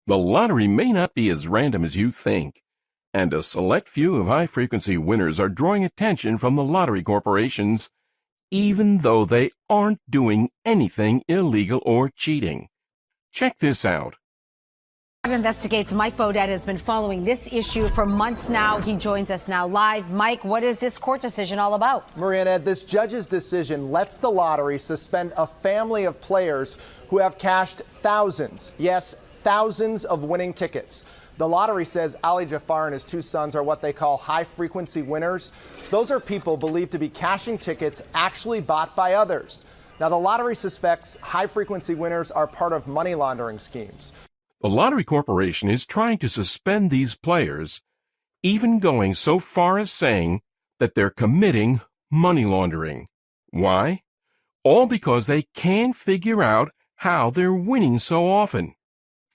The lottery may not be as random as you think, and a select few of high-frequency winners are drawing attention from the lottery corporations, even though they aren't doing anything illegal or cheating. Check this out. Investigates Mike Beaudet has been following this issue for months now. He joins us now live. Mike, what is this court decision all about? Maria and Ed, this judge's decision lets the lottery suspend a family of players who have cashed thousands, yes, thousands of winning tickets. The lottery says Ali Jafar and his two sons are what they call high-frequency winners. Those are people believed to be cashing tickets actually bought by others. Now, the lottery suspects high-frequency winners are part of money laundering schemes. The Lottery Corporation is trying to suspend these players, even going so far as saying that they're committing money laundering. Why? All because they can't figure out how they're winning so often.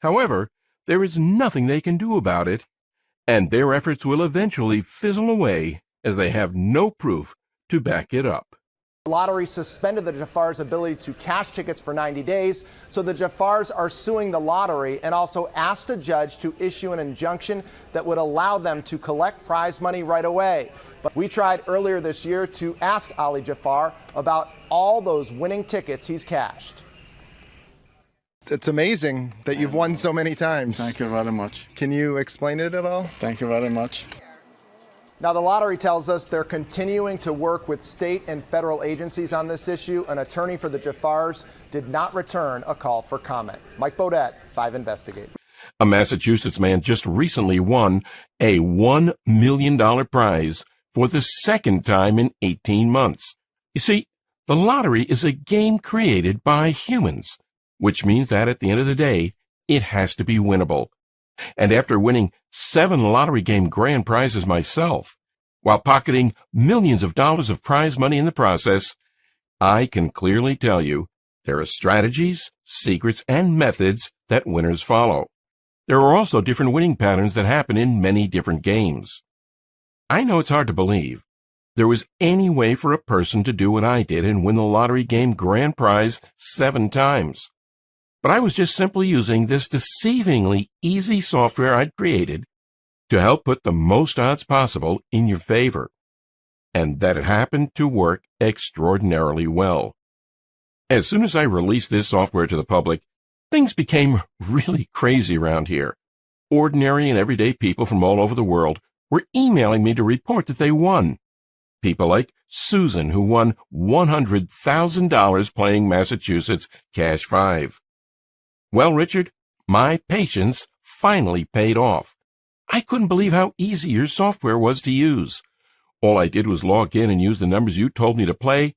However, there is nothing they can do about it, and their efforts will eventually fizzle away as they have no proof to back it up. The lottery suspended the Jafars' ability to cash tickets for 90 days, so the Jafars are suing the lottery and also asked a judge to issue an injunction that would allow them to collect prize money right away. But we tried earlier this year to ask Ali Jafar about all those winning tickets he's cashed. It's amazing that you've won so many times. Thank you very much. Can you explain it at all? Thank you very much. Now, the lottery tells us they're continuing to work with state and federal agencies on this issue. An attorney for the Jafars did not return a call for comment. Mike Beaudet, 5 Investigate. A Massachusetts man just recently won a $1 million prize for the second time in 18 months. You see, the lottery is a game created by humans, which means that at the end of the day, it has to be winnable. And after winning 7 lottery game grand prizes myself, while pocketing millions of dollars of prize money in the process, I can clearly tell you there are strategies, secrets, and methods that winners follow. There are also different winning patterns that happen in many different games. I know it's hard to believe there was any way for a person to do what I did and win the lottery game grand prize 7 times. But I was just simply using this deceivingly easy software I'd created to help put the most odds possible in your favor. And that it happened to work extraordinarily well. As soon as I released this software to the public, things became really crazy around here. Ordinary and everyday people from all over the world were emailing me to report that they won. People like Susan, who won $100,000 playing Massachusetts Cash 5. Well, Richard, my patience finally paid off. I couldn't believe how easy your software was to use. All I did was log in and use the numbers you told me to play,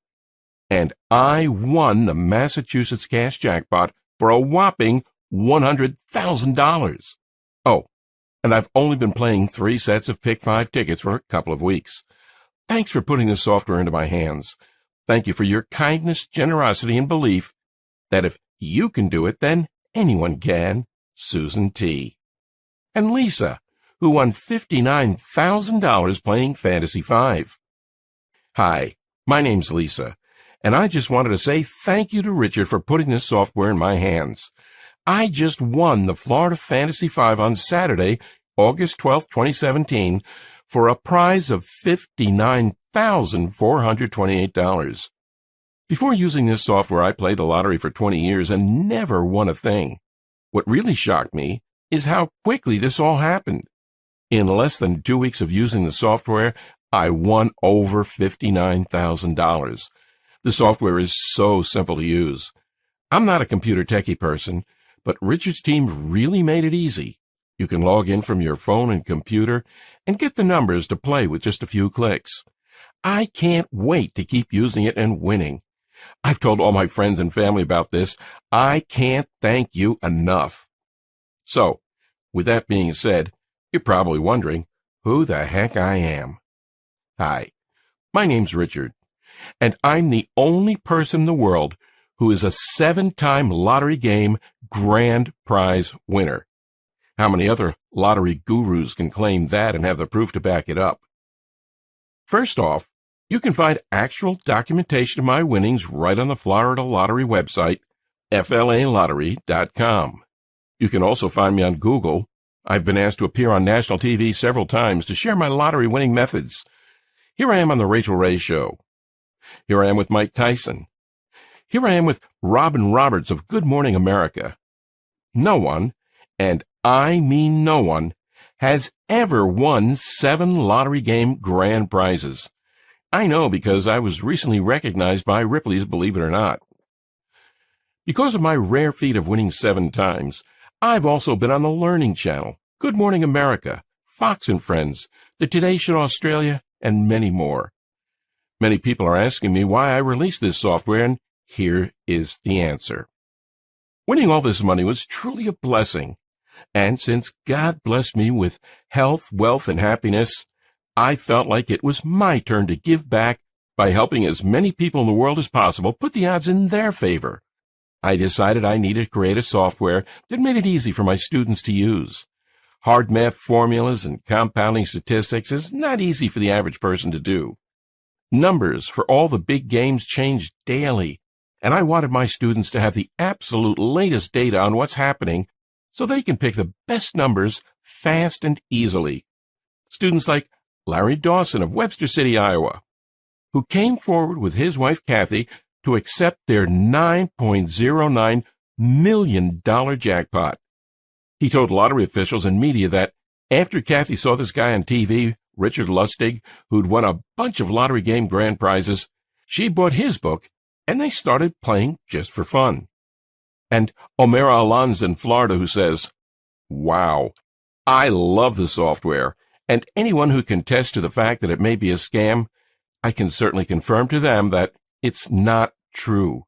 and I won the Massachusetts Cash Jackpot for a whopping $100,000. Oh, and I've only been playing 3 sets of Pick 5 tickets for a couple of weeks. Thanks for putting this software into my hands. Thank you for your kindness, generosity, and belief that if you can do it, then anyone can. Susan T. And Lisa, who won $59,000 playing Fantasy 5. Hi, my name's Lisa, and I just wanted to say thank you to Richard for putting this software in my hands. I just won the Florida Fantasy 5 on Saturday, August 12, 2017, for a prize of $59,428. Before using this software, I played the lottery for 20 years and never won a thing. What really shocked me is how quickly this all happened. In less than 2 weeks of using the software, I won over $59,000. The software is so simple to use. I'm not a computer techie person, but Richard's team really made it easy. You can log in from your phone and computer and get the numbers to play with just a few clicks. I can't wait to keep using it and winning. I've told all my friends and family about this. I can't thank you enough. So, with that being said, you're probably wondering who the heck I am. Hi, my name's Richard, and I'm the only person in the world who is a 7-time lottery game grand prize winner. How many other lottery gurus can claim that and have the proof to back it up? First off, you can find actual documentation of my winnings right on the Florida Lottery website, flalottery.com. You can also find me on Google. I've been asked to appear on national TV several times to share my lottery winning methods. Here I am on The Rachel Ray Show. Here I am with Mike Tyson. Here I am with Robin Roberts of Good Morning America. No one, and I mean no one, has ever won 7 lottery game grand prizes. I know because I was recently recognized by Ripley's Believe It or Not. Because of my rare feat of winning 7 times, I've also been on the Learning Channel, Good Morning America, Fox and Friends, The Today Show Australia, and many more. Many people are asking me why I released this software, and here is the answer. Winning all this money was truly a blessing, and since God blessed me with health, wealth, and happiness, I felt like it was my turn to give back by helping as many people in the world as possible put the odds in their favor. I decided I needed to create a software that made it easy for my students to use. Hard math formulas and compounding statistics is not easy for the average person to do. Numbers for all the big games change daily, and I wanted my students to have the absolute latest data on what's happening so they can pick the best numbers fast and easily. Students like Larry Dawson of Webster City, Iowa, who came forward with his wife Kathy to accept their $9.09 million jackpot. He told lottery officials and media that after Kathy saw this guy on TV, Richard Lustig, who'd won a bunch of lottery game grand prizes, she bought his book and they started playing just for fun. And Omera Alonzo in Florida, who says, "Wow, I love the software, and anyone who can attest to the fact that it may be a scam, I can certainly confirm to them that it's not true.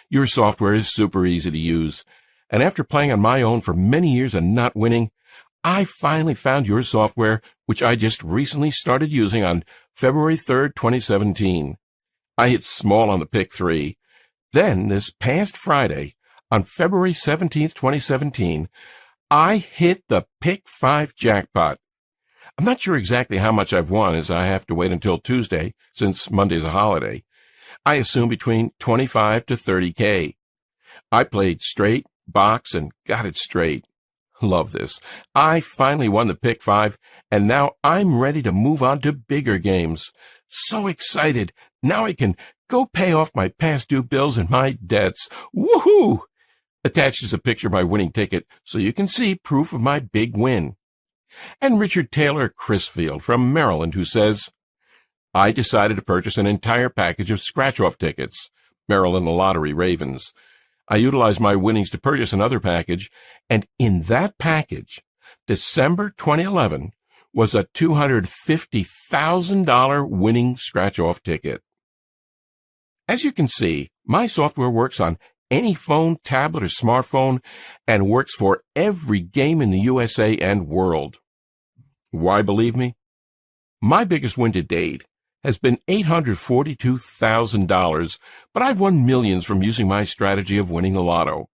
Your software is super easy to use, and after playing on my own for many years and not winning, I finally found your software, which I just recently started using on February 3rd, 2017. I hit small on the pick 3. Then, this past Friday, on February 17th, 2017, I hit the pick 5 jackpot. I'm not sure exactly how much I've won, as I have to wait until Tuesday, since Monday's a holiday. I assume between 25 to 30K. I played straight, box, and got it straight. Love this. I finally won the pick 5, and now I'm ready to move on to bigger games. So excited. Now I can go pay off my past due bills and my debts. Woohoo! Attached is a picture of my winning ticket, so you can see proof of my big win. And Richard Taylor Crisfield from Maryland, who says, I decided to purchase an entire package of scratch-off tickets, Maryland Lottery Ravens. I utilized my winnings to purchase another package, and in that package, December 2011 was a $250,000 winning scratch-off ticket. As you can see, my software works on any phone, tablet, or smartphone and works for every game in the USA and world. Why believe me? My biggest win to date has been $842,000, but I've won millions from using my strategy of winning the lotto.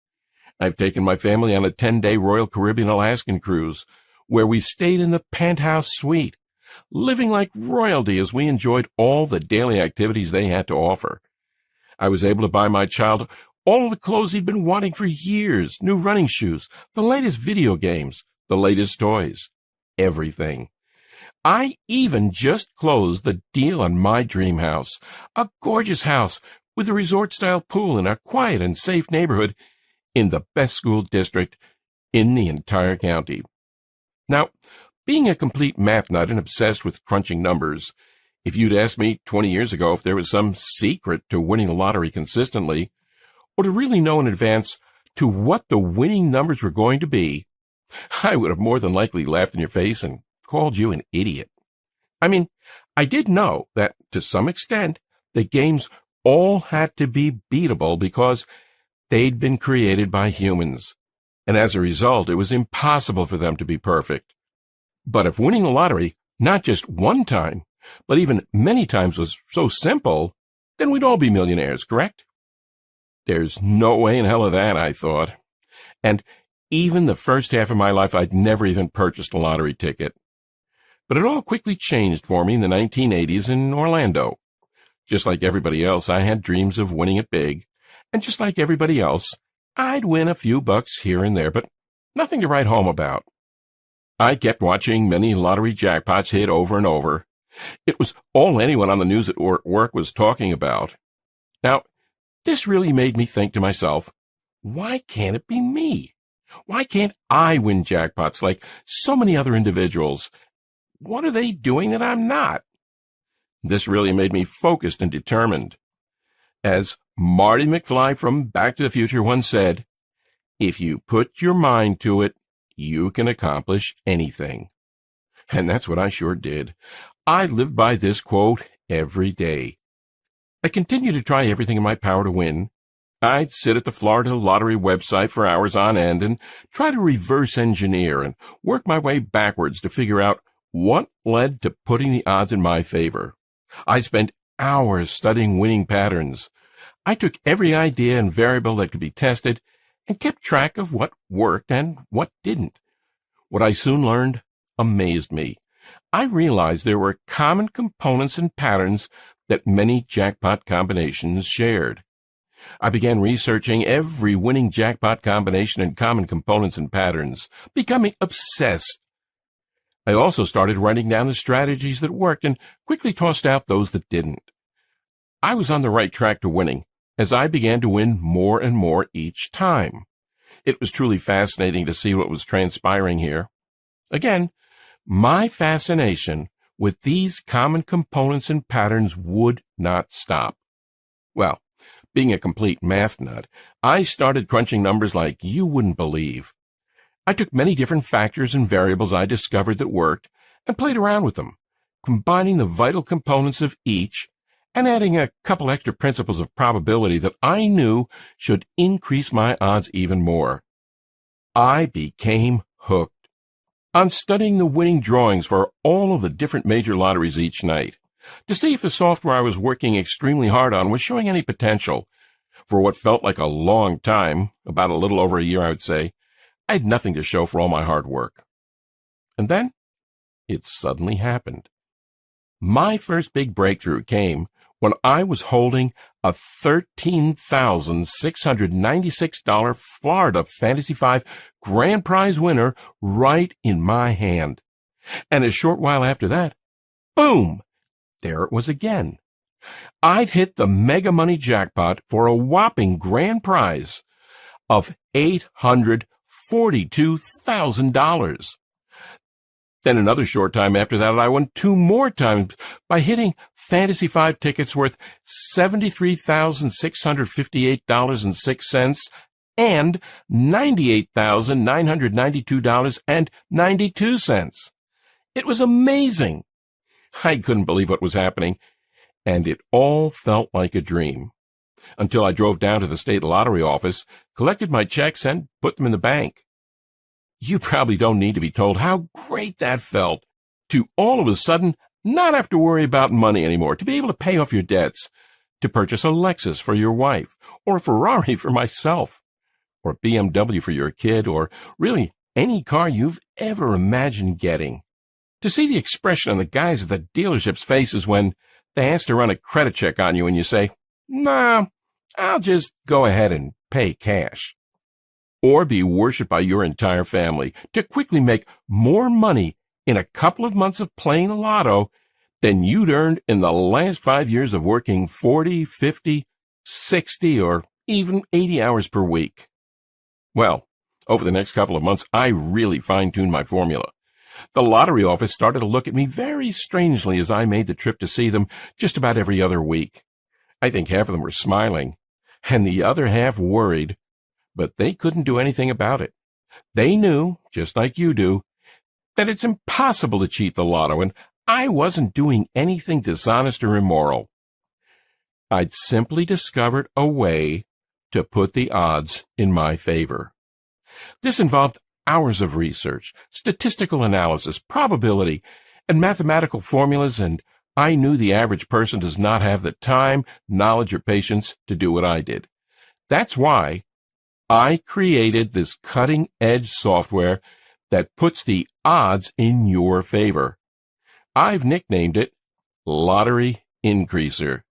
I've taken my family on a 10-day Royal Caribbean Alaskan cruise, where we stayed in the penthouse suite, living like royalty as we enjoyed all the daily activities they had to offer. I was able to buy my child all the clothes he'd been wanting for years, new running shoes, the latest video games, the latest toys, everything. I even just closed the deal on my dream house, a gorgeous house with a resort-style pool in a quiet and safe neighborhood in the best school district in the entire county. Now, being a complete math nut and obsessed with crunching numbers, if you'd asked me 20 years ago if there was some secret to winning the lottery consistently, or to really know in advance to what the winning numbers were going to be, I would have more than likely laughed in your face and called you an idiot. I mean, I did know that, to some extent, the games all had to be beatable because they'd been created by humans, and as a result, it was impossible for them to be perfect. But if winning the lottery, not just one time, but even many times was so simple, then we'd all be millionaires, correct? There's no way in hell of that, I thought. And even the first half of my life, I'd never even purchased a lottery ticket. But it all quickly changed for me in the 1980s in Orlando. Just like everybody else, I had dreams of winning it big. And just like everybody else, I'd win a few bucks here and there, but Nothing to write home about. I kept watching many lottery jackpots hit over and over. It was all anyone on the news at work was talking about. Now, this really made me think to myself, why can't it be me? Why can't I win jackpots like so many other individuals? What are they doing that I'm not? This really made me focused and determined. As Marty McFly from Back to the Future once said, if you put your mind to it, you can accomplish anything. And that's what I sure did. I live by this quote every day. I continue to try everything in my power to win. I'd sit at the Florida Lottery website for hours on end and try to reverse engineer and work my way backwards to figure out what led to putting the odds in my favor. I spent hours studying winning patterns. I took every idea and variable that could be tested and kept track of what worked and what didn't. What I soon learned amazed me. I realized there were common components and patterns that many jackpot combinations shared. I began researching every winning jackpot combination and common components and patterns, becoming obsessed. I also started writing down the strategies that worked and quickly tossed out those that didn't. I was on the right track to winning as I began to win more and more each time. It was truly fascinating to see what was transpiring here. Again, my fascination with these common components and patterns would not stop. Well, being a complete math nut, I started crunching numbers like you wouldn't believe. I took many different factors and variables I discovered that worked and played around with them, combining the vital components of each and adding a couple extra principles of probability that I knew should increase my odds even more. I became hooked on studying the winning drawings for all of the different major lotteries each night to see if the software I was working extremely hard on was showing any potential. For what felt like a long time, about a little over a year, I would say, I had nothing to show for all my hard work. And then it suddenly happened. My first big breakthrough came when I was holding a $13,696 Florida Fantasy 5 grand prize winner right in my hand. And a short while after that, boom, there it was again. I'd hit the mega money jackpot for a whopping grand prize of $842,000. Then another short time after that, I won 2 more times by hitting Fantasy 5 tickets worth $73,658.06 and $98,992.92. It was amazing. I couldn't believe what was happening, and it all felt like a dream. Until I drove down to the state lottery office, collected my checks, and put them in the bank. You probably don't need to be told how great that felt to all of a sudden not have to worry about money anymore, to be able to pay off your debts, to purchase a Lexus for your wife, or a Ferrari for myself, or a BMW for your kid, or really any car you've ever imagined getting. To see the expression on the guys at the dealership's faces when they ask to run a credit check on you and you say, "Nah, I'll just go ahead and pay cash." Or be worshipped by your entire family to quickly make more money in a couple of months of playing the lotto than you'd earned in the last 5 years of working 40, 50, 60, or even 80 hours per week. Well, over the next couple of months, I really fine-tuned my formula. The lottery office started to look at me very strangely as I made the trip to see them just about every other week. I think half of them were smiling, and the other half worried, but they couldn't do anything about it. They knew, just like you do, that it's impossible to cheat the lotto, and I wasn't doing anything dishonest or immoral. I'd simply discovered a way to put the odds in my favor. This involved hours of research, statistical analysis, probability, and mathematical formulas, and I knew the average person does not have the time, knowledge, or patience to do what I did. That's why I created this cutting-edge software that puts the odds in your favor. I've nicknamed it Lottery Increaser.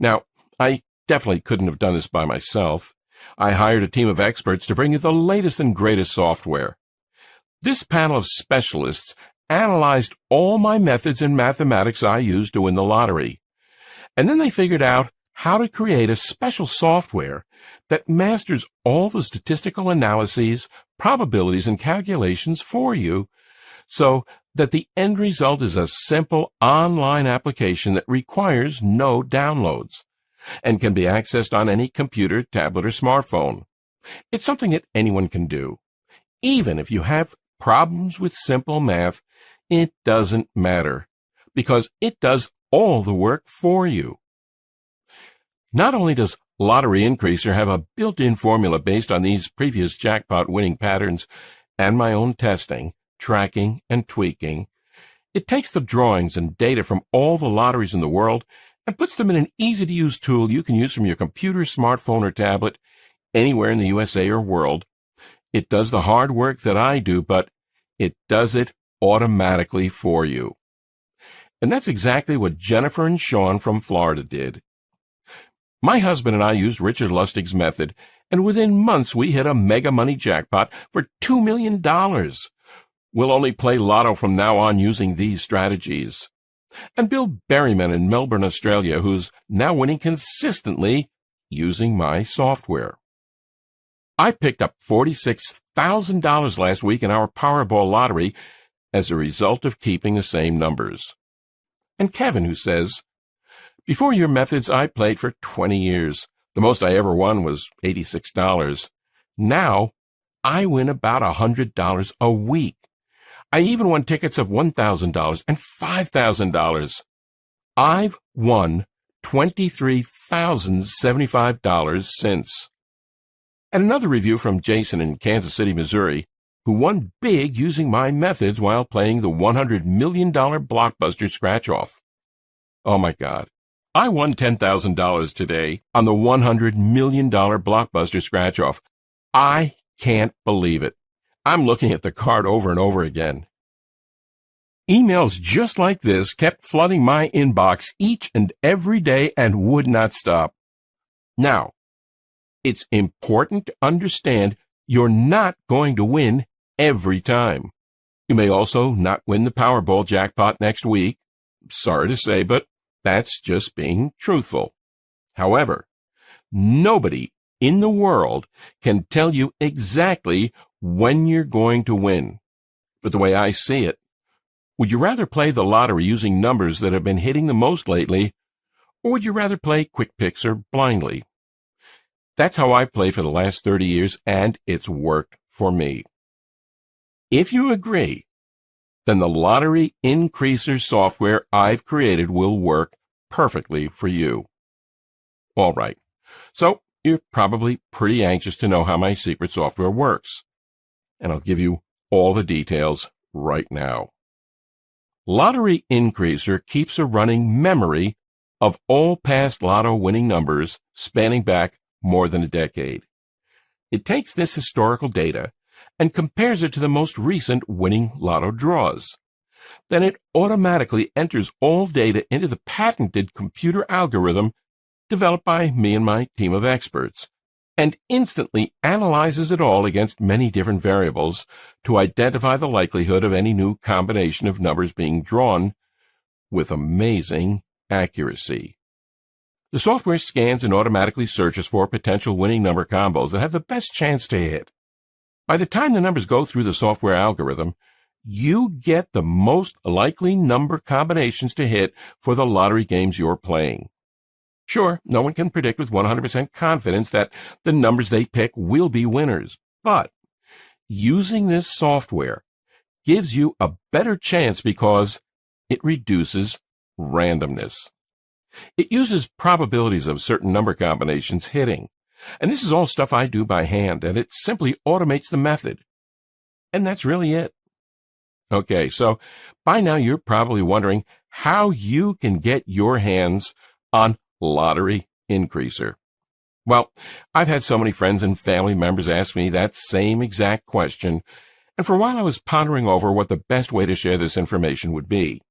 Now, I definitely couldn't have done this by myself. I hired a team of experts to bring you the latest and greatest software. This panel of specialists analyzed all my methods and mathematics I used to win the lottery. And then they figured out how to create a special software that masters all the statistical analyses, probabilities, and calculations for you, so that the end result is a simple online application that requires no downloads and can be accessed on any computer, tablet, or smartphone. It's something that anyone can do. Even if you have problems with simple math, it doesn't matter, because it does all the work for you. Not only does Lottery Increaser have a built-in formula based on these previous jackpot winning patterns and my own testing, tracking, and tweaking, it takes the drawings and data from all the lotteries in the world and puts them in an easy-to-use tool you can use from your computer, smartphone, or tablet anywhere in the USA or world. It does the hard work that I do, but it does it automatically for you. And that's exactly what Jennifer and Sean from Florida did. My husband and I used Richard Lustig's method, and within months we hit a mega money jackpot for $2 million. We'll only play lotto from now on using these strategies. And Bill Berryman in Melbourne, Australia, who's now winning consistently using my software. I picked up $46,000 last week in our Powerball lottery as a result of keeping the same numbers. And Kevin, who says, before your methods, I played for 20 years. The most I ever won was $86. Now, I win about $100 a week. I even won tickets of $1,000 and $5,000. I've won $23,075 since. And another review from Jason in Kansas City, Missouri, who won big using my methods while playing the $100 million blockbuster scratch-off. Oh my God. I won $10,000 today on the $100 million blockbuster scratch-off. I can't believe it. I'm looking at the card over and over again. Emails just like this kept flooding my inbox each and every day and would not stop. Now, it's important to understand you're not going to win every time. You may also not win the Powerball jackpot next week. Sorry to say, but that's just being truthful. However, nobody in the world can tell you exactly when you're going to win. But the way I see it, would you rather play the lottery using numbers that have been hitting the most lately, or would you rather play quick picks or blindly? That's how I've played for the last 30 years, and it's worked for me. If you agree, then the Lottery Increaser software I've created will work perfectly for you. All right, so you're probably pretty anxious to know how my secret software works, and I'll give you all the details right now. Lottery Increaser keeps a running memory of all past lotto winning numbers spanning back more than a decade. It takes this historical data and compares it to the most recent winning lotto draws. Then it automatically enters all data into the patented computer algorithm developed by me and my team of experts, and instantly analyzes it all against many different variables to identify the likelihood of any new combination of numbers being drawn with amazing accuracy. The software scans and automatically searches for potential winning number combos that have the best chance to hit. By the time the numbers go through the software algorithm, you get the most likely number combinations to hit for the lottery games you're playing. Sure, no one can predict with 100% confidence that the numbers they pick will be winners, but using this software gives you a better chance because it reduces randomness. It uses probabilities of certain number combinations hitting. And this is all stuff I do by hand, and it simply automates the method. And that's really it. Okay, so by now you're probably wondering how you can get your hands on Lottery Increaser. Well, I've had so many friends and family members ask me that same exact question, and for a while I was pondering over what the best way to share this information would be.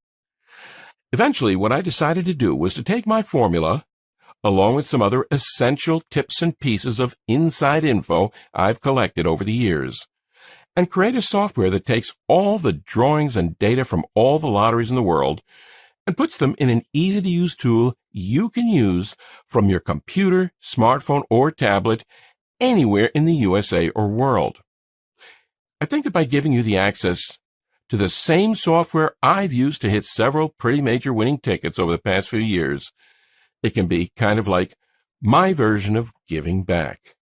Eventually, what I decided to do was to take my formula, along with some other essential tips and pieces of inside info I've collected over the years, and create a software that takes all the drawings and data from all the lotteries in the world and puts them in an easy-to-use tool you can use from your computer, smartphone, or tablet anywhere in the USA or world. I think that by giving you the access to the same software I've used to hit several pretty major winning tickets over the past few years, it can be kind of like my version of giving back,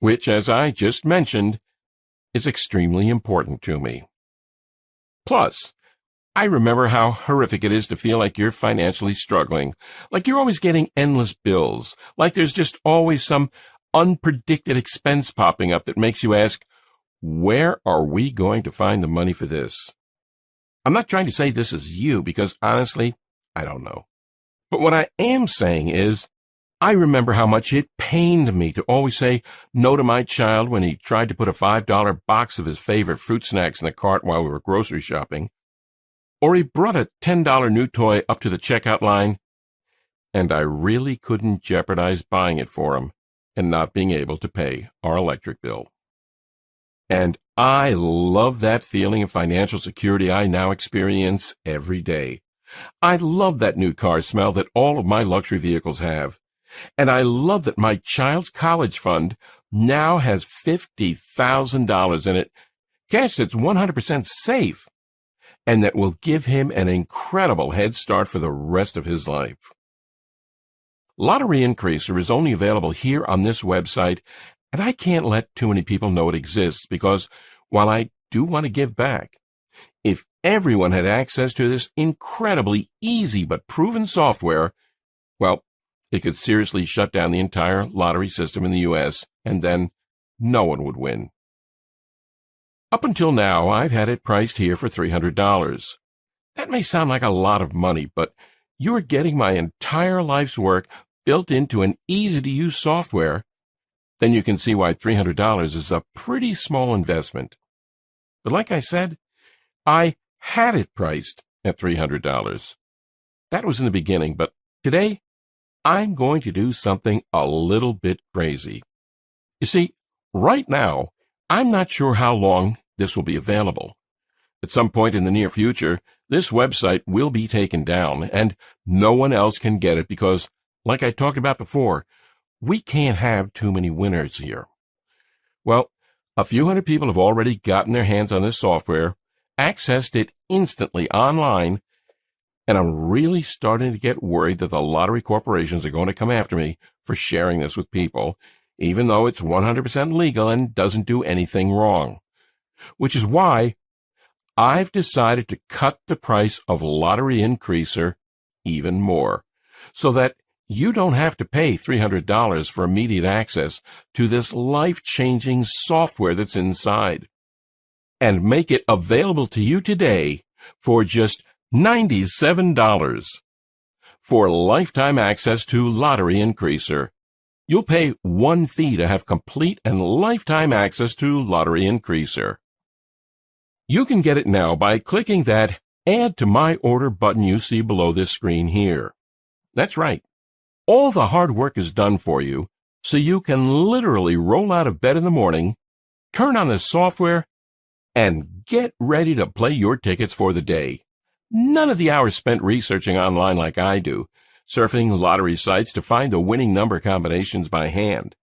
which, as I just mentioned, is extremely important to me. Plus, I remember how horrific it is to feel like you're financially struggling, like you're always getting endless bills, like there's just always some unpredicted expense popping up that makes you ask, where are we going to find the money for this? I'm not trying to say this is you because, honestly, I don't know. But what I am saying is, I remember how much it pained me to always say no to my child when he tried to put a $5 box of his favorite fruit snacks in the cart while we were grocery shopping, or he brought a $10 new toy up to the checkout line, and I really couldn't jeopardize buying it for him and not being able to pay our electric bill. And I love that feeling of financial security I now experience every day. I love that new car smell that all of my luxury vehicles have. And I love that my child's college fund now has $50,000 in it, cash that's 100% safe, and that will give him an incredible head start for the rest of his life. Lottery Increaser is only available here on this website, and I can't let too many people know it exists because, while I do want to give back, if everyone had access to this incredibly easy but proven software, well, it could seriously shut down the entire lottery system in the U.S., and then no one would win. Up until now, I've had it priced here for $300. That may sound like a lot of money, but you're getting my entire life's work built into an easy-to-use software. Then you can see why $300 is a pretty small investment. But like I said, I had it priced at $300. That was in the beginning, but today, I'm going to do something a little bit crazy. You see, right now, I'm not sure how long this will be available. At some point in the near future, this website will be taken down, and no one else can get it because, like I talked about before, we can't have too many winners here. Well, a few hundred people have already gotten their hands on this software, accessed it instantly online, and I'm really starting to get worried that the lottery corporations are going to come after me for sharing this with people, even though it's 100% legal and doesn't do anything wrong. Which is why I've decided to cut the price of Lottery Increaser even more, so that you don't have to pay $300 for immediate access to this life-changing software that's inside, and make it available to you today for just $97 for lifetime access to Lottery Increaser. You'll pay one fee to have complete and lifetime access to Lottery Increaser. You can get it now by clicking that Add to My Order button you see below this screen here. That's right. All the hard work is done for you, so you can literally roll out of bed in the morning, turn on the software, and get ready to play your tickets for the day. None of the hours spent researching online like I do, surfing lottery sites to find the winning number combinations by hand.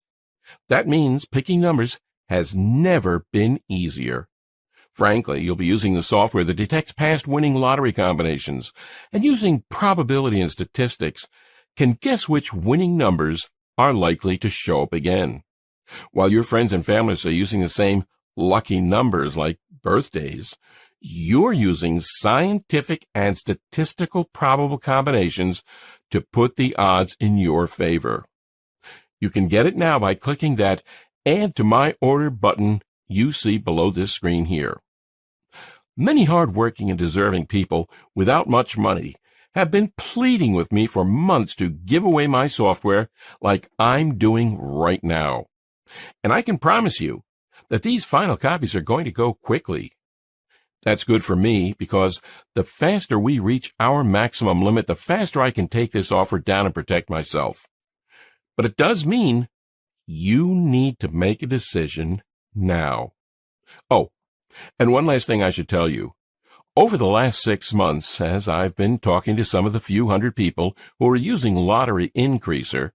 That means picking numbers has never been easier. Frankly, you'll be using the software that detects past winning lottery combinations, and using probability and statistics can guess which winning numbers are likely to show up again. While your friends and families are using the same lucky numbers like birthdays, you're using scientific and statistical probable combinations to put the odds in your favor. You can get it now by clicking that Add to My Order button you see below this screen here. Many hard-working and deserving people without much money have been pleading with me for months to give away my software like I'm doing right now. And I can promise you that these final copies are going to go quickly. That's good for me because the faster we reach our maximum limit, the faster I can take this offer down and protect myself. But it does mean you need to make a decision now. Oh, and one last thing I should tell you. Over the last 6 months, as I've been talking to some of the few hundred people who are using Lottery Increaser,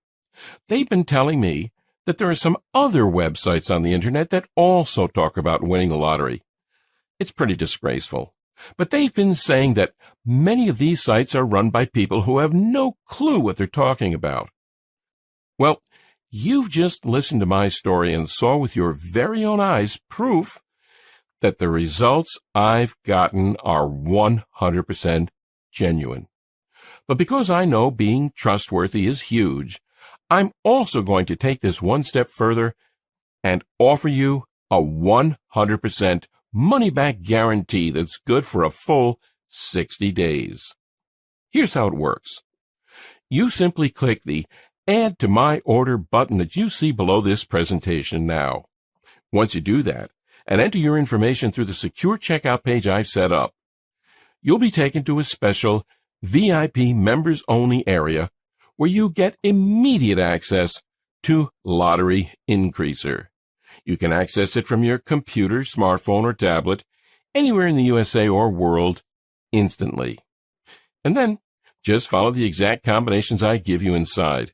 they've been telling me that there are some other websites on the internet that also talk about winning the lottery. It's pretty disgraceful. But they've been saying that many of these sites are run by people who have no clue what they're talking about. Well, you've just listened to my story and saw with your very own eyes proof that the results I've gotten are 100% genuine. But because I know being trustworthy is huge, I'm also going to take this one step further and offer you a 100% money-back guarantee that's good for a full 60 days. Here's how it works. You simply click the Add to My Order button that you see below this presentation now. Once you do that, and enter your information through the secure checkout page I've set up, you'll be taken to a special VIP members-only area where you get immediate access to Lottery Increaser. You can access it from your computer, smartphone, or tablet, anywhere in the USA or world, instantly. And then, just follow the exact combinations I give you inside.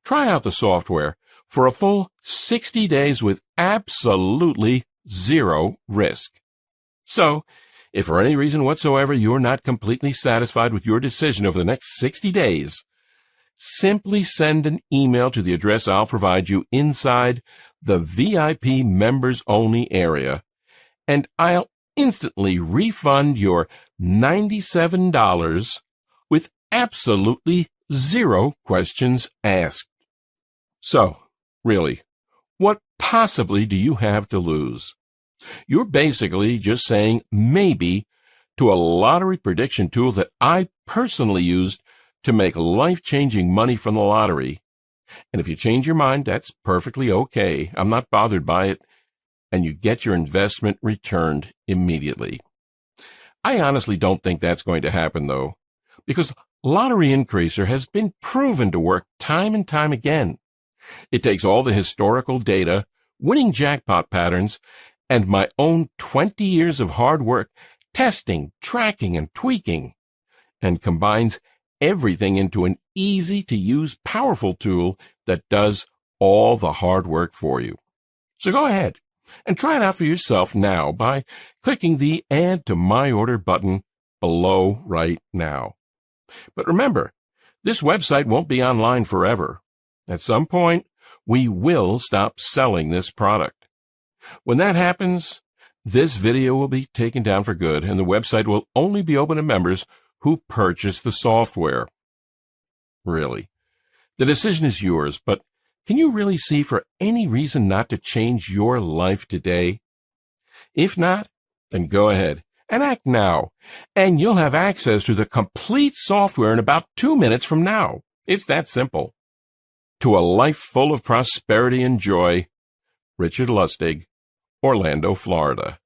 Try out the software for a full 60 days with absolutely zero risk. So, if for any reason whatsoever you're not completely satisfied with your decision over the next 60 days, simply send an email to the address I'll provide you inside the VIP members-only area, and I'll instantly refund your $97 with absolutely zero questions asked. So, really, what possibly do you have to lose? You're basically just saying maybe to a lottery prediction tool that I personally used to make life-changing money from the lottery. And if you change your mind, that's perfectly okay. I'm not bothered by it. And you get your investment returned immediately. I honestly don't think that's going to happen, though, because Lottery Increaser has been proven to work time and time again. It takes all the historical data, winning jackpot patterns, and my own 20 years of hard work testing, tracking, and tweaking, and combines everything into an easy-to-use, powerful tool that does all the hard work for you. So go ahead and try it out for yourself now by clicking the Add to My Order button below right now. But remember, this website won't be online forever. At some point, we will stop selling this product. When that happens, this video will be taken down for good, and the website will only be open to members who purchase the software. Really, the decision is yours, but can you really see for any reason not to change your life today? If not, then go ahead and act now, and you'll have access to the complete software in about 2 minutes from now. It's that simple. To a life full of prosperity and joy, Richard Lustig, Orlando, Florida.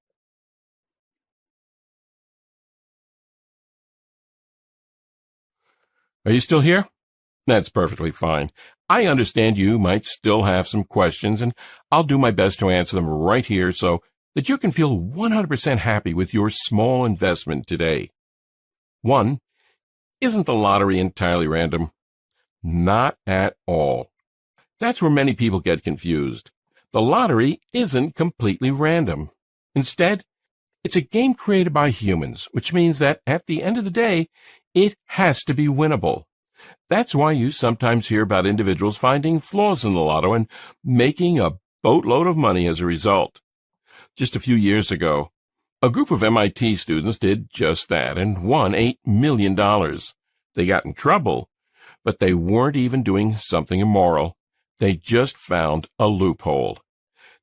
Are you still here? That's perfectly fine. I understand you might still have some questions, and I'll do my best to answer them right here so that you can feel 100% happy with your small investment today. 1. Isn't the lottery entirely random? Not at all. That's where many people get confused. The lottery isn't completely random. Instead, it's a game created by humans, which means that at the end of the day, it has to be winnable. That's why you sometimes hear about individuals finding flaws in the lotto and making a boatload of money as a result. Just a few years ago, a group of MIT students did just that and won $8 million. They got in trouble, but they weren't even doing something immoral. They just found a loophole.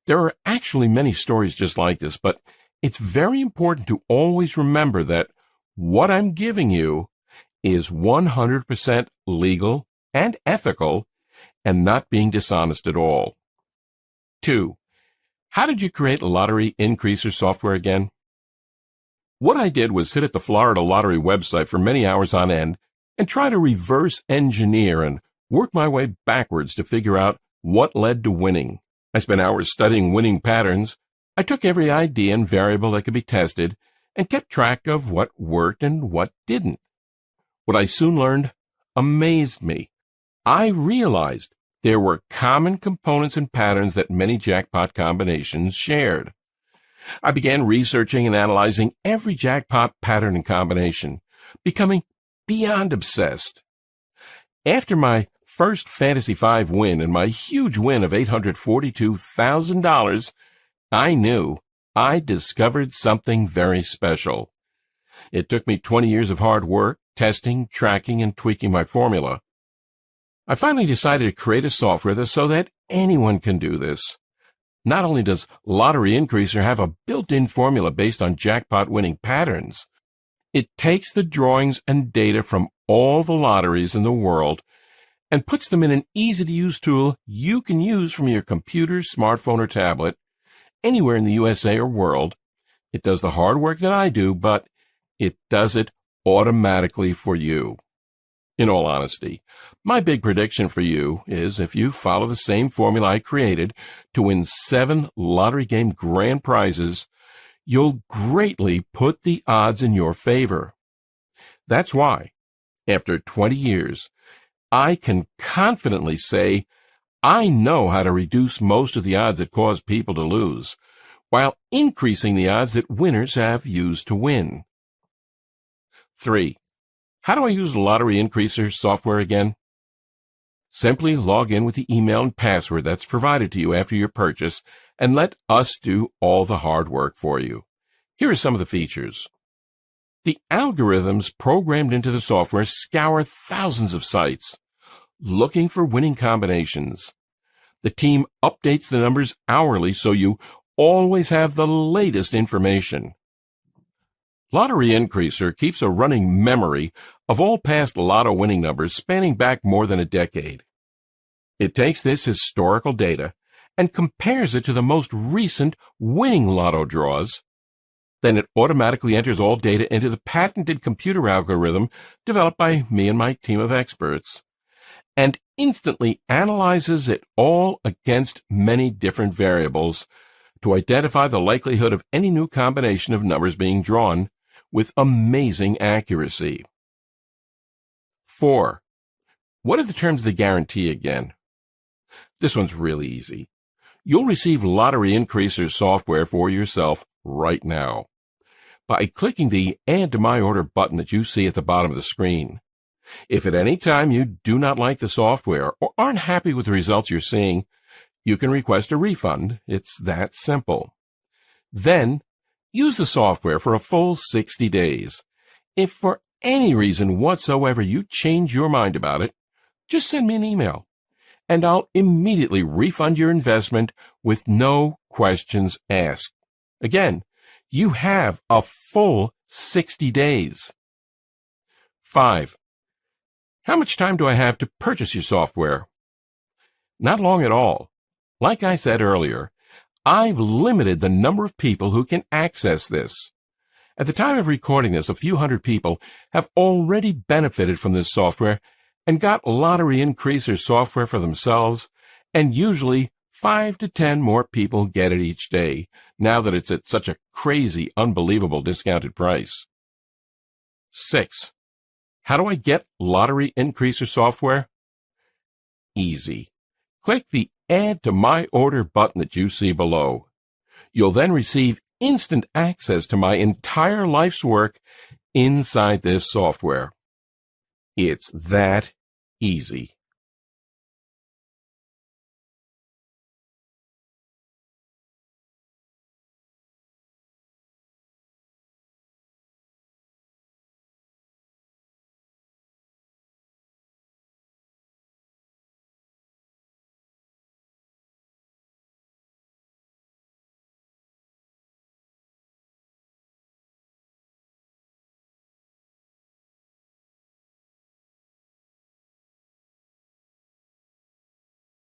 There are actually many stories just like this, but it's very important to always remember that what I'm giving you is 100% legal and ethical and not being dishonest at all. 2. How did you create Lottery Increaser software again? What I did was sit at the Florida Lottery website for many hours on end and try to reverse engineer and worked my way backwards to figure out what led to winning. I spent hours studying winning patterns. I took every idea and variable that could be tested and kept track of what worked and what didn't. What I soon learned amazed me. I realized there were common components and patterns that many jackpot combinations shared. I began researching and analyzing every jackpot pattern and combination, becoming beyond obsessed. After my first Fantasy 5 win and my huge win of $842,000, I knew I discovered something very special. It took me 20 years of hard work, testing, tracking, and tweaking my formula. I finally decided to create a software so that anyone can do this. Not only does Lottery Increaser have a built-in formula based on jackpot-winning patterns, it takes the drawings and data from all the lotteries in the world and puts them in an easy-to-use tool you can use from your computer, smartphone, or tablet, anywhere in the USA or world. It does the hard work that I do, but it does it automatically for you. In all honesty, my big prediction for you is if you follow the same formula I created to win 7 lottery game grand prizes, you'll greatly put the odds in your favor. That's why, after 20 years, I can confidently say I know how to reduce most of the odds that cause people to lose, while increasing the odds that winners have used to win. 3. How do I use Lottery Increaser software again? Simply log in with the email and password that's provided to you after your purchase and let us do all the hard work for you. Here are some of the features. The algorithms programmed into the software scour thousands of sites, looking for winning combinations. The team updates the numbers hourly so you always have the latest information. Lottery Increaser keeps a running memory of all past lotto winning numbers spanning back more than a decade. It takes this historical data and compares it to the most recent winning lotto draws. Then it automatically enters all data into the patented computer algorithm developed by me and my team of experts, and instantly analyzes it all against many different variables to identify the likelihood of any new combination of numbers being drawn with amazing accuracy. 4. What are the terms of the guarantee again? This one's really easy. You'll receive Lottery Increaser software for yourself right now by clicking the Add to My Order button that you see at the bottom of the screen. If at any time you do not like the software or aren't happy with the results you're seeing, you can request a refund. It's that simple. Then, use the software for a full 60 days. If for any reason whatsoever you change your mind about it, just send me an email, and I'll immediately refund your investment with no questions asked. Again, you have a full 60 days. 5. How much time do I have to purchase your software? Not long at all. Like I said earlier, I've limited the number of people who can access this. At the time of recording this, a few hundred people have already benefited from this software and got Lottery Increaser software for themselves, and usually 5 to 10 more people get it each day, now that it's at such a crazy, unbelievable discounted price. 6. How do I get Lottery Increaser software? Easy. Click the Add to My Order button that you see below. You'll then receive instant access to my entire life's work inside this software. It's that easy.